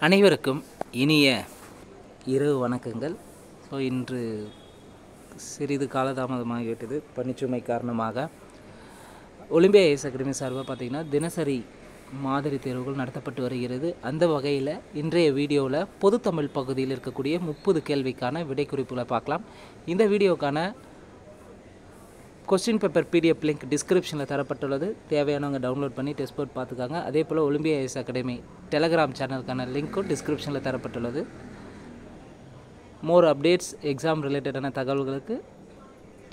அனைவருக்கும் இனிய இரவு வணக்கங்கள். இன்று சிறிது காலதாமதமாகிவிட்டது. பணிச்சுமை காரணமாக ஒலிம்பியா ஐஏஎஸ் அகாடமி சார்பாக பார்த்திங்கன்னா தினசரி மாதிரி தேர்வுகள் நடத்தப்பட்டு வருகிறது. அந்த வகையில் இன்றைய வீடியோவில் பொது தமிழ் பகுதியில் இருக்கக்கூடிய 30 கேள்விக்கான விடை குறிப்புகளை பார்க்கலாம். இந்த வீடியோக்கான கொஸ்டின் பேப்பர் பிடிஎஃப் லிங்க் டிஸ்கிரிப்ஷனில் தரப்பட்டுள்ளது. தேவையானவங்க டவுன்லோட் பண்ணி டெஸ்ட் போட்டு பார்த்துக்காங்க. அதே போல் ஒலிம்பியா ஐஏஎஸ் அகாடமி டெலகிராம் சேனலுக்கான லிங்க்கும் டிஸ்கிரிப்ஷனில் தரப்பட்டுள்ளது. மோர் அப்டேட்ஸ் எக்ஸாம் ரிலேட்டடான தகவல்களுக்கு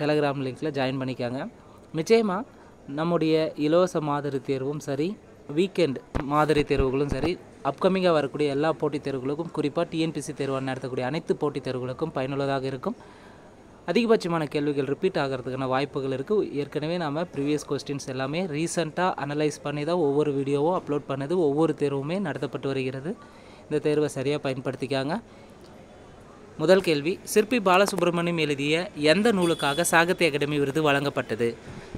டெலகிராம் லிங்க்கில் ஜாயின் பண்ணிக்காங்க. நிச்சயமாக நம்முடைய இலவச மாதிரி தேர்வும் சரி, வீக்கெண்ட் மாதிரி தேர்வுகளும் சரி, அப்கமிங்காக வரக்கூடிய எல்லா போட்டித் தேர்வுகளுக்கும், குறிப்பாக டிஎன்பிசி தேர்வாக நடத்தக்கூடிய அனைத்து போட்டித் தேர்வுகளுக்கும் பயனுள்ளதாக இருக்கும். அதிகபட்சமான கேள்விகள் ரிப்பீட் ஆகிறதுக்கான வாய்ப்புகள் இருக்குது. ஏற்கனவே நாம் ப்ரீவியஸ் கொஸ்டின்ஸ் எல்லாமே ரீசெண்டாக அனலைஸ் பண்ணி தான் ஒவ்வொரு வீடியோவும் அப்லோட் பண்ணது. ஒவ்வொரு தேர்வுமே நடத்தப்பட்டு வருகிறது. இந்த தேர்வை சரியாக பயன்படுத்திக்காங்க. முதல் கேள்வி, சிற்பி பாலசுப்ரமணியம் எழுதிய எந்த நூலுக்காக சாகித்ய அகாடமி விருது வழங்கப்பட்டது?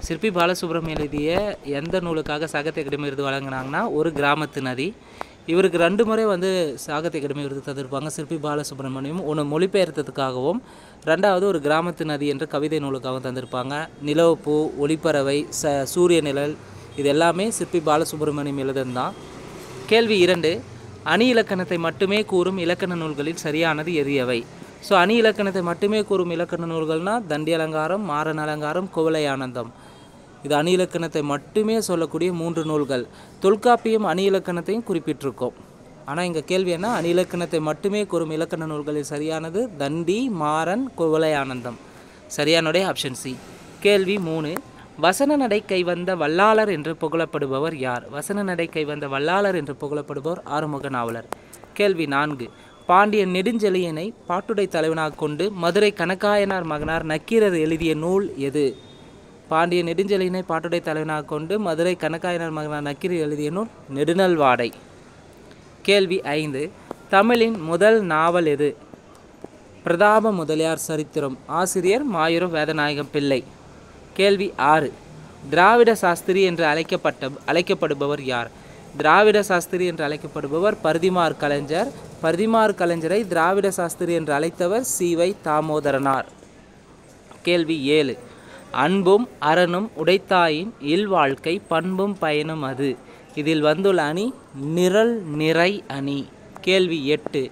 சிற்பி பாலசுப்ரமணியம் எழுதிய எந்த நூலுக்காக சாகித்ய அகாடமி விருது வழங்கினாங்கன்னா ஒரு கிராமத்து நதி. இவருக்கு 2 முறை சாகித்ய அகாடமி விருது தந்திருப்பாங்க. சிற்பி பாலசுப்ரமணியம் ஒன்று மொழிபெயர்த்ததுக்காகவும், 2வது ஒரு கிராமத்து நதி என்ற கவிதை நூலுக்காகவும் தந்திருப்பாங்க. நிலவுப்பூ, ஒளிப்பறவை, சூரிய நிழல், இது எல்லாமே சிற்பி பாலசுப்ரமணியம் எழுதுந்தான். கேள்வி 2, அணி இலக்கணத்தை மட்டுமே கூறும் இலக்கண நூல்களில் சரியானது எது எவை? அணி இலக்கணத்தை மட்டுமே கூறும் இலக்கண நூல்கள்னால் தண்டி அலங்காரம், மாறன் அலங்காரம், குவளை ஆனந்தம். இது அணி இலக்கணத்தை மட்டுமே சொல்லக்கூடிய 3 நூல்கள். தொல்காப்பியம் அணி இலக்கணத்தையும் குறிப்பிட்டிருக்கோம். ஆனால் இங்கே கேள்வி என்ன? அணி இலக்கணத்தை மட்டுமே கூறும் இலக்கண நூல்களில் சரியானது தண்டி, மாறன், குவளை ஆனந்தம். சரியானுடைய ஆப்ஷன் சி. கேள்வி 3, வசன நடை கைவந்த வல்லாளர் என்று புகழப்படுபவர் யார்? வசன நடை கைவந்த வல்லாளர் என்று புகழப்படுபவர் ஆறுமுக நாவலர். கேள்வி 4, பாண்டியன் நெடுஞ்செழியனை பாட்டுடை தலைவனாக கொண்டு மதுரை கணக்காயனார் மகனார் நக்கீரர் எழுதிய நூல் எது? பாண்டியன் நெடுஞ்செழியனை பாட்டுடை தலைவனாக கொண்டு மதுரை கணக்காயனார் மகனார் நக்கீரர் எழுதிய நூல் நெடுநல்வாடை. கேள்வி 5, தமிழின் முதல் நாவல் எது? பிரதாப முதலியார் சரித்திரம். ஆசிரியர் மாயூரம் வேதநாயகம் பிள்ளை. கேள்வி 6, திராவிட சாஸ்திரி என்று அழைக்கப்படுபவர் யார்? திராவிட சாஸ்திரி என்று அழைக்கப்படுபவர் பரிதிமார் கலைஞர். பரிதிமார் கலைஞரை திராவிட சாஸ்திரி என்று அழைத்தவர் சி.வை. தாமோதரனார். கேள்வி 7, அன்பும் அறனும் உடைத்தாயின் இல்வாழ்க்கை பண்பும் பயனும் அது. இதில் வந்துள்ள அணி நிரல் நிறை அணி. கேள்வி 8,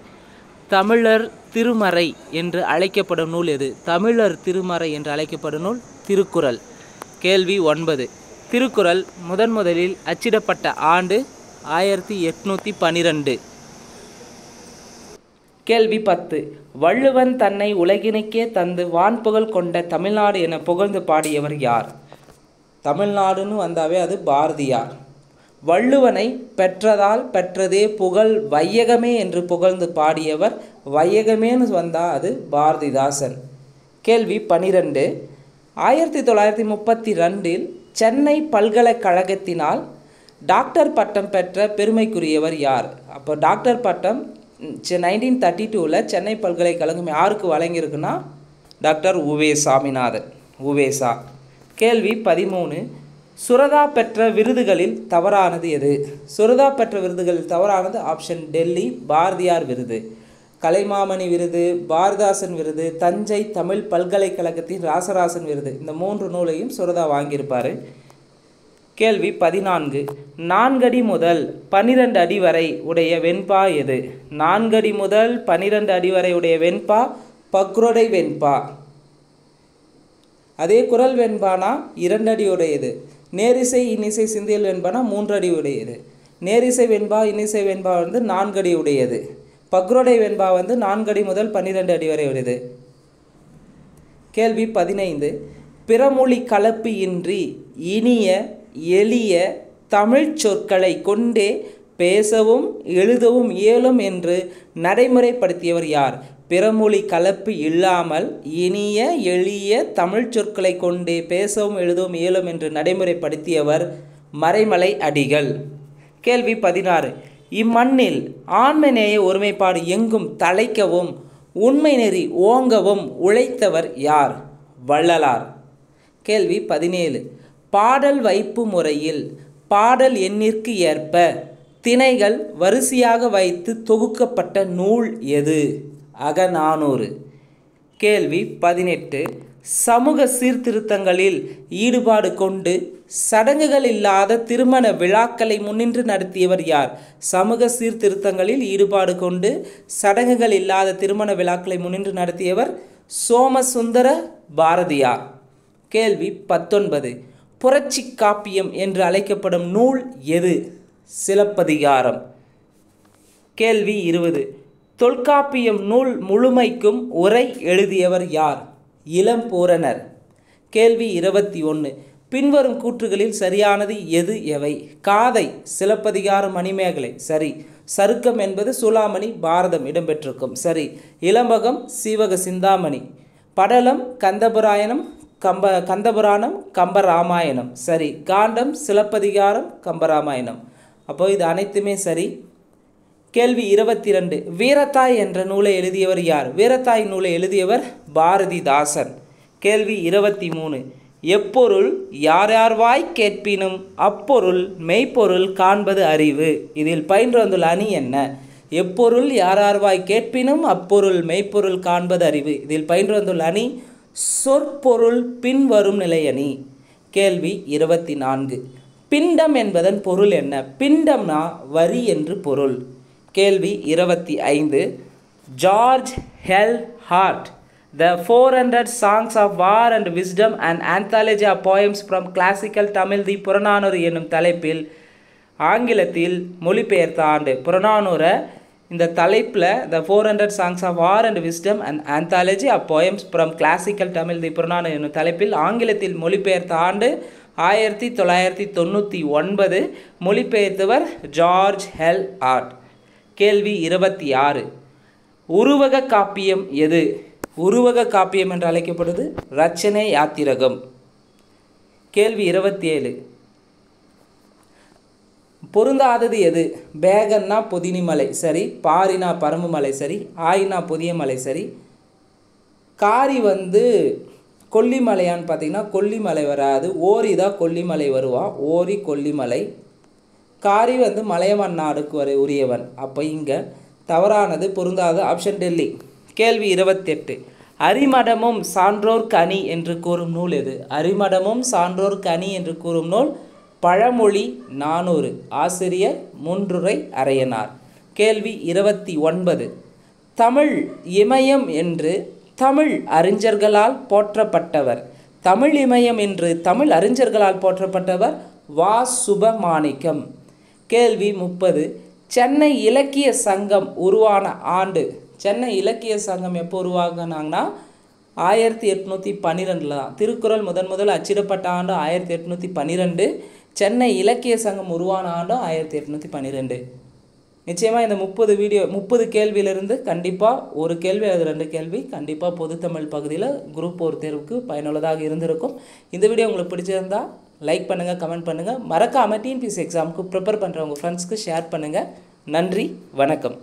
தமிழர் திருமறை என்று அழைக்கப்படும் நூல் எது? தமிழர் திருமறை என்று அழைக்கப்படும் நூல் திருக்குறள். கேள்வி 9, திருக்குறள் முதலில் அச்சிடப்பட்ட ஆண்டு 1812. கேள்வி 10, வள்ளுவன் தன்னை உலகினுக்கே தந்து வான்புகழ் கொண்ட தமிழ்நாடு என புகழ்ந்து பாடியவர் யார்? தமிழ்நாடுன்னு வந்தாவே அது பாரதியார். வள்ளுவனை பெற்றதால் பெற்றதே புகழ் வையகமே என்று புகழ்ந்து பாடியவர், வையகமேன்னு வந்தால் அது பாரதிதாசன். கேள்வி 12, 1932இல் சென்னை பல்கலைக்கழகத்தினால் டாக்டர் பட்டம் பெற்ற பெருமைக்குரியவர் யார்? அப்போ டாக்டர் பட்டம் 1932 சென்னை பல்கலைக்கழகம் யாருக்கு வழங்கியிருக்குன்னா டாக்டர் உவே சாமிநாதன், உவேசா. கேள்வி 13, சுரதா பெற்ற விருதுகளில் தவறானது எது? சுரதா பெற்ற விருதுகளில் தவறானது ஆப்ஷன் டெல்லி பாரதியார் விருது, கலைமாமணி விருது, பாரதாசன் விருது, தஞ்சை தமிழ் பல்கலைக்கழகத்தின் ராசராசன் விருது. இந்த 3 நூலையும் சுரதா வாங்கியிருப்பார். கேள்வி 14, 4 அடி முதல் 12 அடி வரை உடைய வெண்பா எது? 4 அடி முதல் 12 அடி வரை உடைய வெண்பா பக்ரோடை வெண்பா. அதே குரல் வெண்பானா 2 அடி உடையது. நேரிசை இன்னிசை சிந்தியல் வெண்பானா 3 அடி உடையது. நேரிசை வெண்பா இன்னிசை வெண்பா 4 அடி உடையது. பக்ரோடை வெண்பா 4 அடி முதல் 12 அடி வரை உடையது. கேள்வி 15, பிறமொழி கலப்பு இன்றி இனிய எளிய தமிழ் சொற்களை கொண்டே பேசவும் எழுதவும் இயலும் என்று நடைமுறைப்படுத்தியவர் யார்? பிறமொழி கலப்பு இல்லாமல் இனிய எளிய தமிழ் சொற்களை கொண்டே பேசவும் எழுதவும் இயலும் என்று நடைமுறைப்படுத்தியவர் மறைமலை அடிகள். கேள்வி 16, இம்மண்ணில் ஆண்மநேய ஒருமைப்பாடு எங்கும் தழைக்கவும் உண்மை நெறி ஓங்கவும் உழைத்தவர் யார்? வள்ளலார். கேள்வி 17, பாடல் வைப்பு முறையில் பாடல் எண்ணிற்கு ஏற்ப திணைகள் வரிசையாக வைத்து தொகுக்கப்பட்ட நூல் எது? அகநானூறு. கேள்வி 18. சமூக சீர்திருத்தங்களில் ஈடுபாடு கொண்டு சடங்குகள் இல்லாத திருமண விழாக்களை முன்னின்று நடத்தியவர் யார்? சமூக சீர்திருத்தங்களில் ஈடுபாடு கொண்டு சடங்குகள் இல்லாத திருமண விழாக்களை முன்னின்று நடத்தியவர் சோமசுந்தர பாரதியார். கேள்வி 19. புரட்சி காப்பியம் என்று அழைக்கப்படும் நூல் எது? சிலப்பதிகாரம். கேள்வி 20. தொல்காப்பியம் நூல் முழுமைக்கும் உரை எழுதியவர் யார்? இளம்பூரணர். கேள்வி 21. பின்வரும் கூற்றுகளில் சரியானது எது எவை? காதை சிலப்பதிகாரம் மணிமேகலை சரி. சருக்கம் என்பது சூளாமணி பாரதம் இடம்பெற்றிருக்கும் சரி. இளம்பகம் சீவக சிந்தாமணி. படலம் கந்தபுராயணம் கந்தபுராணம் கம்பராமாயணம் சரி. காண்டம் சிலப்பதிகாரம் கம்பராமாயணம். அப்போ இது அனைத்துமே சரி. கேள்வி 22. வீரத்தாய் என்ற நூலை எழுதியவர் யார்? வீரத்தாய் நூலை எழுதியவர் பாரதிதாசன். கேள்வி 23. எப்பொருள் யார் யார் வாய் கேட்பினும் அப்பொருள் மெய்ப்பொருள் காண்பது அறிவு. இதில் பயின்று வந்துள்ள அணி என்ன? எப்பொருள் யார் யார் வாய் கேட்பினும் அப்பொருள் மெய்ப்பொருள் காண்பது அறிவு. இதில் பயின்று வந்துள்ள அணி சொற்பொருள் பின்வரும் நிலையணி. கேள்வி 24. பிண்டம் என்பதன் பொருள் என்ன? பிண்டம்னா வரி என்று பொருள். கேள்வி 25. ஜார்ஜ் ஹெல் ஹார்ட் The 400 Songs of War and Wisdom and Anthology of Poems from Classical Tamil தி புறநானூறு என்னும் தலைப்பில் ஆங்கிலத்தில் மொழிபெயர்த்த ஆண்டு. புறநானூரை இந்த தலைப்பில் The 400 Songs of War and Wisdom and Anthology of Poems from Classical Tamil தி புறநானூறு என்னும் தலைப்பில் ஆங்கிலத்தில் மொழிபெயர்த்த ஆண்டு 1999. மொழிபெயர்த்தவர் ஜார்ஜ் ஹெல் ஹார்ட். கேள்வி 26. உருவக காப்பியம் எது? உருவக காப்பியம் என்று அழைக்கப்படுவது ரச்சனை யாத்திரகம். கேள்வி 27. பொருந்தாதது எது? பேகன்னா பொதினிமலை சரி. பாரினா பரம்புமலை சரி. ஆயினா புதியமலை சரி. காரி கொல்லிமலையான்னு பார்த்தீங்கன்னா கொல்லிமலை வராது. ஓரி தான் கொல்லிமலை வருவா. ஓரி கொல்லிமலை. காரி மலையவன் நாடுக்கு உரியவன். அப்போ இங்கே தவறானது பொருந்தாத ஆப்ஷன் டெல்லி. கேள்வி 28. அரிமடமும் சான்றோர் கனி என்று கூறும் நூல் எது? அரிமடமும் சான்றோர் கனி என்று கூறும் நூல் பழமொழி 400. ஆசிரியர் முன்றுரை அரையனார். கேள்வி 29. தமிழ் இமயம் என்று தமிழ் அறிஞர்களால் போற்றப்பட்டவர். தமிழ் இமயம் என்று தமிழ் அறிஞர்களால் போற்றப்பட்டவர் வா சுபமாணிக்கம். கேள்வி 30. சென்னை இலக்கிய சங்கம் உருவான ஆண்டு. சென்னை இலக்கிய சங்கம் எப்போ உருவாக்குனாங்கன்னா 1812 தான். திருக்குறள் முதல் அச்சிடப்பட்ட ஆண்டு 1812. சென்னை இலக்கிய சங்கம் உருவான ஆண்டும் 1812. நிச்சயமாக இந்த 30 கேள்வியிலிருந்து கண்டிப்பாக ஒரு கேள்வி அது 2 கேள்வி கண்டிப்பாக பொதுத்தமிழ் பகுதியில் குரூப் 1 தேர்வுக்கு பயனுள்ளதாக இருந்திருக்கும். இந்த வீடியோ உங்களுக்கு பிடிச்சிருந்தால் லைக் பண்ணுங்கள், கமெண்ட் பண்ணுங்கள். மறக்காமல் டிஎன்பிஎஸ்சி எக்ஸாமுக்கு ப்ரிப்பேர் பண்ணுறவங்க ஃப்ரெண்ட்ஸ்க்கு ஷேர் பண்ணுங்கள். நன்றி, வணக்கம்.